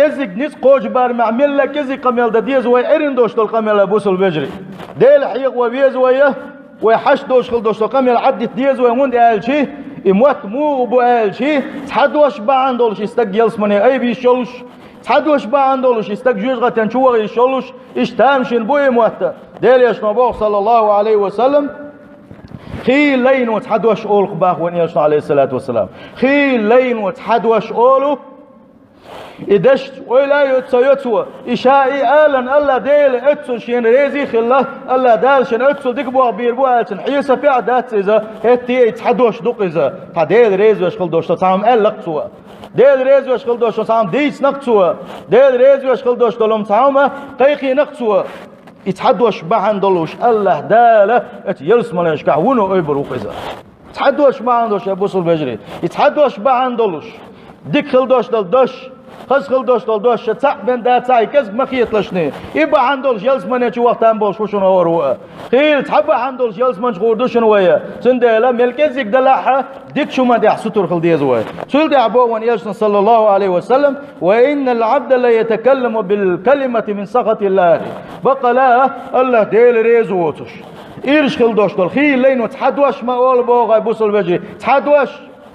كزك نس قوج بار معمل لك كزك قميل دديز وإرن دوشتل قميل بوصل بجري ديل حيق وبيز ويه وحش دوشتل دوشتل قميل عدت ديز ويمون قال شيء إموت مو أبو قال شيء تحدوش بعن دولش يستقيل سمني أي بيشولش تحدوش بعن دولش يستقجوز غتن شو يشولش اشتامشين بو إموت ديل يشنبوه صلى الله عليه وسلم خيل لين وتحدوش أول قباخ وين يشنا عليه الصلاة والسلام خيل لين وتحدوش أوله إدشت ولا يتسيتوا إشائي آلن الله ديل أتسل شين ريزي خلا الله دال شين أتسل ديكبوا بيربوا أتسن حيسا في عدات إذا هتي يتحدوش دوق إذا فديل ريز وشخل دوش تسام ألقتوا ديل ريز وشخل دوش تسام ديس نقتوا ديل ريز وشخل دوش تلوم تسام قيقي نقتوا يتحدوش بعن دلوش الله داله يلس ملاش كعونه أيبروق إذا يتحدوش بعن دلوش أبوصل بجري يتحدوش بعن دلوش ديك خلدوش دل دوش خز خلدوش دل دوش تاع من دا تاعي كز ما خيطلشني يبقى عندولش يلس منش وقت أنبولش وشون هو خيل تحب عندولش يلس منش غوردوش نويا سندلا ملكزك دلاحة ديك شو ما دي حسطور خلدي زوي سول دي عبوان يلسن صلى الله عليه وسلم وإن العبد لا يتكلم بالكلمة من سخط الله بقى لا الله ديل ريزوتش إيرش خلدوش دل خيل لين وتحدوش ما أول بوغا يبوصل بجري تحدوش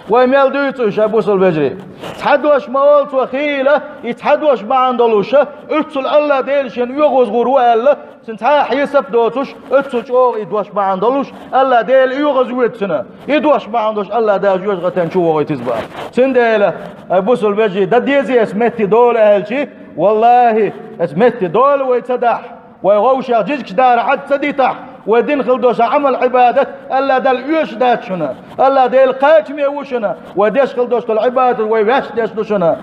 ويميل دويتوش أبوصل بجري تحدوش ما قلت وخيلة يتحدوش ما عندلوش اتسل الله ديلشن يغوز غروا الله سنتها حيسب دوتوش اتسل شو يدوش ما عندلوش الله ديل يغوز ويتسنا يدوش ما عندوش الله دا جوش غتن شو ويتزبا سنديله أبوصل بجري دا ديزي اسمتي دول أهلشي والله اسمتي دول ويتسدح ويغوش جيجك دار عد سديتح ودين خلدوش عمل عبادة ألا دل يوش داتشنا ألا ديل قاتم يوشنا وديش خلدوش العبادة ويباش ديش دوشنا